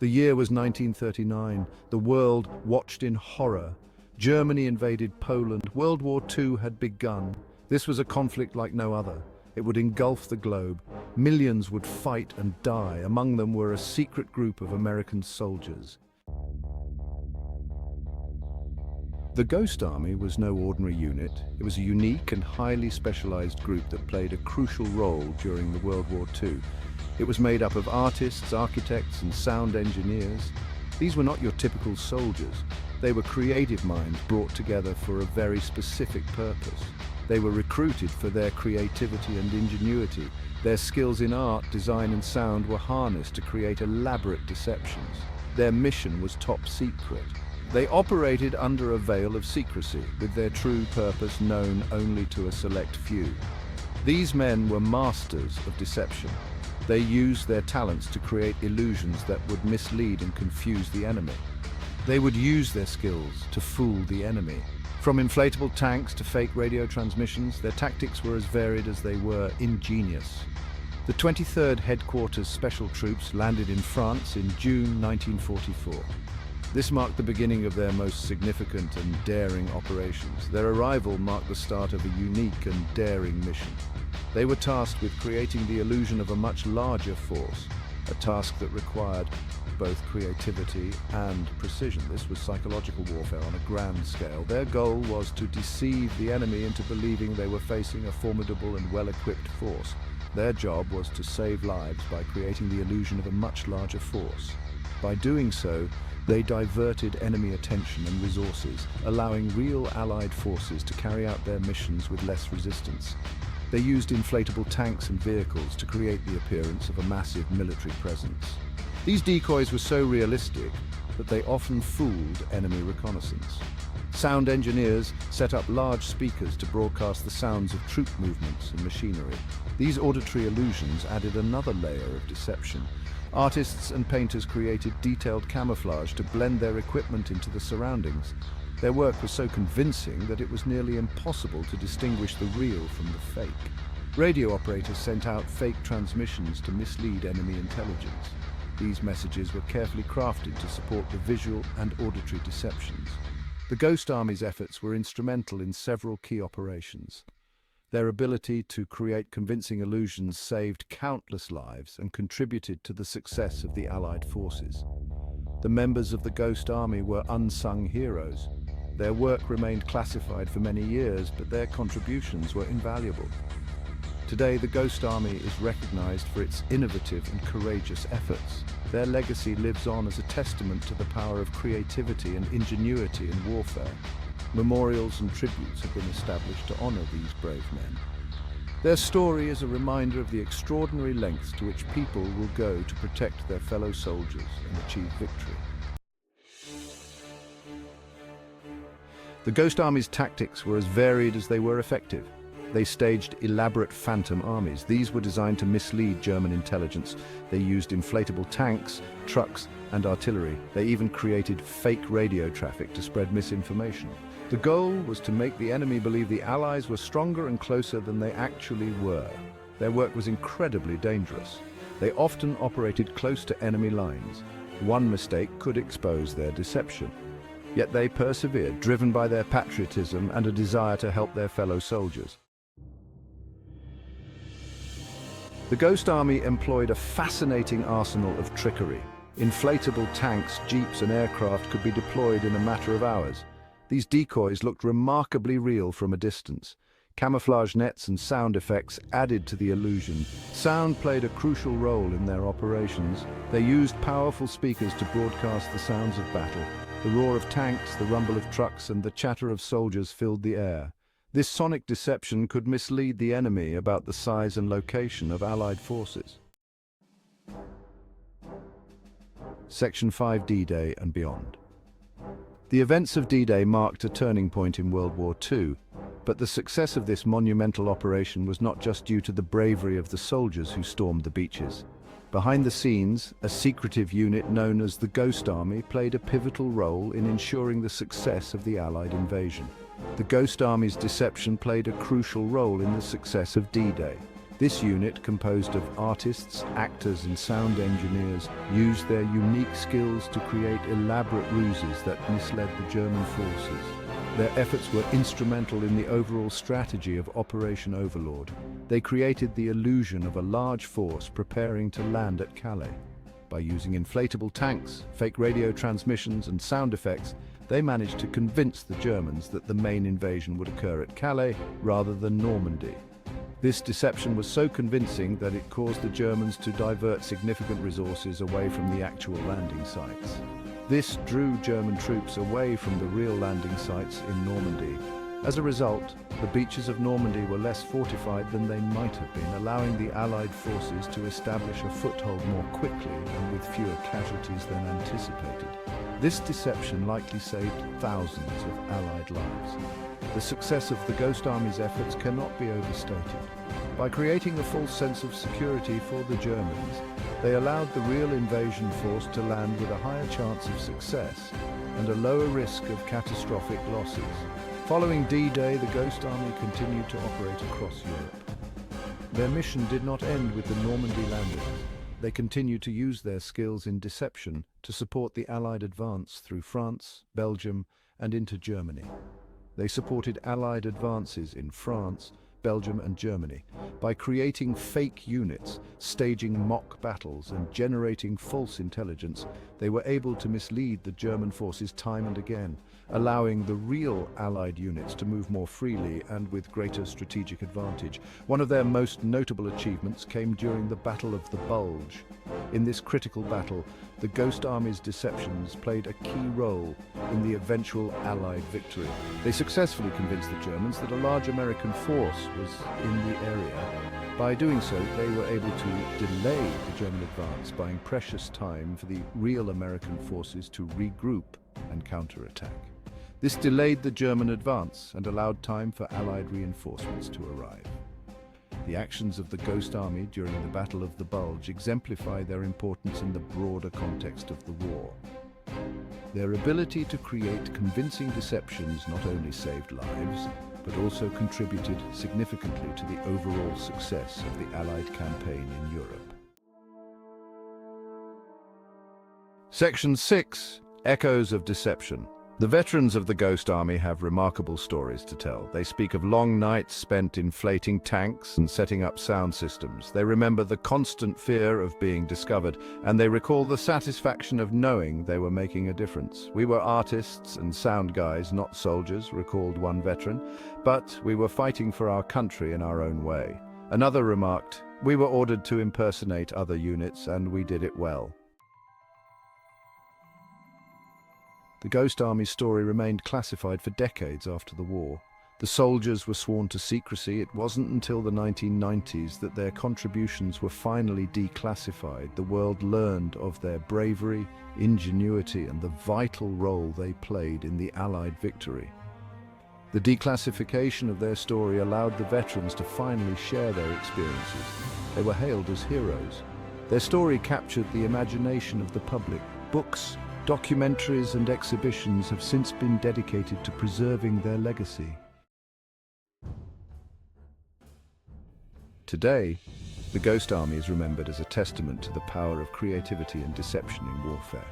The year was 1939. The world watched in horror. Germany invaded Poland. World War II had begun. This was a conflict like no other. It would engulf the globe. Millions would fight and die. Among them were a secret group of American soldiers. The Ghost Army was no ordinary unit. It was a unique and highly specialized group that played a crucial role during the World War II. It was made up of artists, architects, and sound engineers. These were not your typical soldiers. They were creative minds brought together for a very specific purpose. They were recruited for their creativity and ingenuity. Their skills in art, design, and sound were harnessed to create elaborate deceptions. Their mission was top secret. They operated under a veil of secrecy, with their true purpose known only to a select few. These men were masters of deception. They used their talents to create illusions that would mislead and confuse the enemy. They would use their skills to fool the enemy. From inflatable tanks to fake radio transmissions, their tactics were as varied as they were ingenious. The 23rd Headquarters Special Troops landed in France in June 1944. This marked the beginning of their most significant and daring operations. Their arrival marked the start of a unique and daring mission. They were tasked with creating the illusion of a much larger force, a task that required both creativity and precision. This was psychological warfare on a grand scale. Their goal was to deceive the enemy into believing they were facing a formidable and well-equipped force. Their job was to save lives by creating the illusion of a much larger force. By doing so, they diverted enemy attention and resources, allowing real Allied forces to carry out their missions with less resistance. They used inflatable tanks and vehicles to create the appearance of a massive military presence. These decoys were so realistic that they often fooled enemy reconnaissance. Sound engineers set up large speakers to broadcast the sounds of troop movements and machinery. These auditory illusions added another layer of deception. Artists and painters created detailed camouflage to blend their equipment into the surroundings. Their work was so convincing that it was nearly impossible to distinguish the real from the fake. Radio operators sent out fake transmissions to mislead enemy intelligence. These messages were carefully crafted to support the visual and auditory deceptions. The Ghost Army's efforts were instrumental in several key operations. Their ability to create convincing illusions saved countless lives and contributed to the success of the Allied forces. The members of the Ghost Army were unsung heroes. Their work remained classified for many years, but their contributions were invaluable. Today, the Ghost Army is recognized for its innovative and courageous efforts. Their legacy lives on as a testament to the power of creativity and ingenuity in warfare. Memorials and tributes have been established to honor these brave men. Their story is a reminder of the extraordinary lengths to which people will go to protect their fellow soldiers and achieve victory. The Ghost Army's tactics were as varied as they were effective. They staged elaborate phantom armies. These were designed to mislead German intelligence. They used inflatable tanks, trucks, and artillery. They even created fake radio traffic to spread misinformation. The goal was to make the enemy believe the Allies were stronger and closer than they actually were. Their work was incredibly dangerous. They often operated close to enemy lines. One mistake could expose their deception. Yet they persevered, driven by their patriotism and a desire to help their fellow soldiers. The Ghost Army employed a fascinating arsenal of trickery. Inflatable tanks, jeeps, and aircraft could be deployed in a matter of hours. These decoys looked remarkably real from a distance. Camouflage nets and sound effects added to the illusion. Sound played a crucial role in their operations. They used powerful speakers to broadcast the sounds of battle. The roar of tanks, the rumble of trucks, and the chatter of soldiers filled the air. This sonic deception could mislead the enemy about the size and location of Allied forces. Section 5: D-Day and beyond. The events of D-Day marked a turning point in World War II, but the success of this monumental operation was not just due to the bravery of the soldiers who stormed the beaches. Behind the scenes, a secretive unit known as the Ghost Army played a pivotal role in ensuring the success of the Allied invasion. The Ghost Army's deception played a crucial role in the success of D-Day. This unit, composed of artists, actors and sound engineers, used their unique skills to create elaborate ruses that misled the German forces. Their efforts were instrumental in the overall strategy of Operation Overlord. They created the illusion of a large force preparing to land at Calais. By using inflatable tanks, fake radio transmissions and sound effects, they managed to convince the Germans that the main invasion would occur at Calais rather than Normandy. This deception was so convincing that it caused the Germans to divert significant resources away from the actual landing sites. This drew German troops away from the real landing sites in Normandy. As a result, the beaches of Normandy were less fortified than they might have been, allowing the Allied forces to establish a foothold more quickly and with fewer casualties than anticipated. This deception likely saved thousands of Allied lives. The success of the Ghost Army's efforts cannot be overstated. By creating a false sense of security for the Germans, they allowed the real invasion force to land with a higher chance of success and a lower risk of catastrophic losses. Following D-Day, the Ghost Army continued to operate across Europe. Their mission did not end with the Normandy landings. They continued to use their skills in deception to support the Allied advance through France, Belgium, and into Germany. They supported Allied advances in France, Belgium and Germany by creating fake units, staging mock battles and generating false intelligence. They were able to mislead the German forces time and again, allowing the real Allied units to move more freely and with greater strategic advantage. One of their most notable achievements came during the Battle of the Bulge. In this critical battle, the Ghost Army's deceptions played a key role in the eventual Allied victory. They successfully convinced the Germans that a large American force was in the area. By doing so, they were able to delay the German advance, buying precious time for the real American forces to regroup and counterattack. This delayed the German advance and allowed time for Allied reinforcements to arrive. The actions of the Ghost Army during the Battle of the Bulge exemplify their importance in the broader context of the war. Their ability to create convincing deceptions not only saved lives, but also contributed significantly to the overall success of the Allied campaign in Europe. Section 6. Echoes of Deception. The veterans of the Ghost Army have remarkable stories to tell. They speak of long nights spent inflating tanks and setting up sound systems. They remember the constant fear of being discovered, and they recall the satisfaction of knowing they were making a difference. "We were artists and sound guys, not soldiers," recalled one veteran, "but we were fighting for our country in our own way." Another remarked, "We were ordered to impersonate other units, and we did it well." The Ghost Army's story remained classified for decades after the war. The soldiers were sworn to secrecy. It wasn't until the 1990s that their contributions were finally declassified. The world learned of their bravery, ingenuity, and the vital role they played in the Allied victory. The declassification of their story allowed the veterans to finally share their experiences. They were hailed as heroes. Their story captured the imagination of the public. Books, documentaries and exhibitions have since been dedicated to preserving their legacy. Today, the Ghost Army is remembered as a testament to the power of creativity and deception in warfare.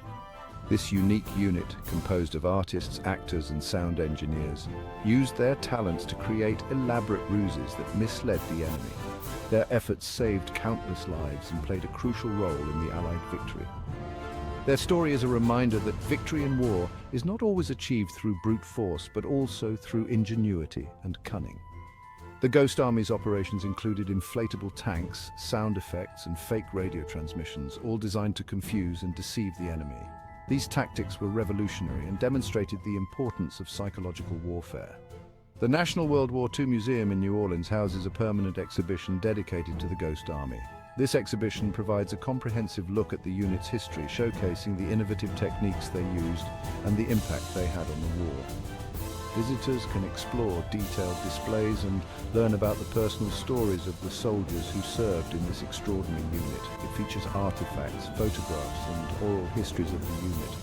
This unique unit, composed of artists, actors and sound engineers, used their talents to create elaborate ruses that misled the enemy. Their efforts saved countless lives and played a crucial role in the Allied victory. Their story is a reminder that victory in war is not always achieved through brute force, but also through ingenuity and cunning. The Ghost Army's operations included inflatable tanks, sound effects, and fake radio transmissions, all designed to confuse and deceive the enemy. These tactics were revolutionary and demonstrated the importance of psychological warfare. The National World War II Museum in New Orleans houses a permanent exhibition dedicated to the Ghost Army. This exhibition provides a comprehensive look at the unit's history, showcasing the innovative techniques they used and the impact they had on the war. Visitors can explore detailed displays and learn about the personal stories of the soldiers who served in this extraordinary unit. It features artifacts, photographs, and oral histories of the unit.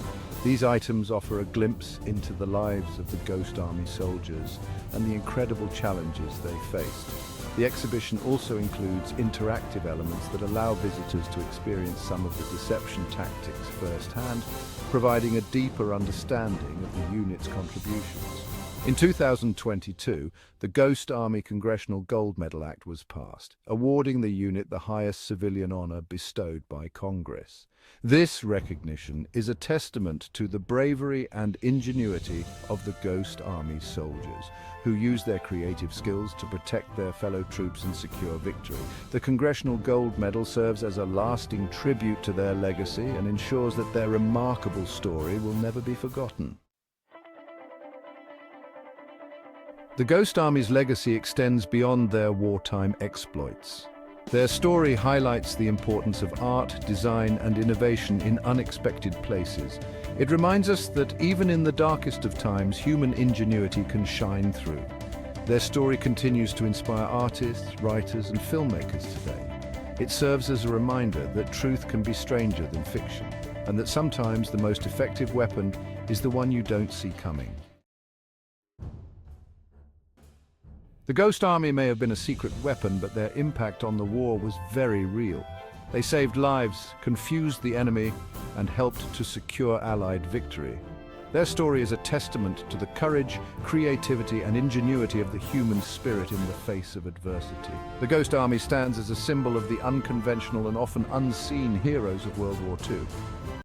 These items offer a glimpse into the lives of the Ghost Army soldiers and the incredible challenges they faced. The exhibition also includes interactive elements that allow visitors to experience some of the deception tactics firsthand, providing a deeper understanding of the unit's contributions. In 2022, the Ghost Army Congressional Gold Medal Act was passed, awarding the unit the highest civilian honor bestowed by Congress. This recognition is a testament to the bravery and ingenuity of the Ghost Army soldiers, who use their creative skills to protect their fellow troops and secure victory. The Congressional Gold Medal serves as a lasting tribute to their legacy and ensures that their remarkable story will never be forgotten. The Ghost Army's legacy extends beyond their wartime exploits. Their story highlights the importance of art, design, and innovation in unexpected places. It reminds us that even in the darkest of times, human ingenuity can shine through. Their story continues to inspire artists, writers, and filmmakers today. It serves as a reminder that truth can be stranger than fiction, and that sometimes the most effective weapon is the one you don't see coming. The Ghost Army may have been a secret weapon, but their impact on the war was very real. They saved lives, confused the enemy, and helped to secure Allied victory. Their story is a testament to the courage, creativity, and ingenuity of the human spirit in the face of adversity. The Ghost Army stands as a symbol of the unconventional and often unseen heroes of World War II.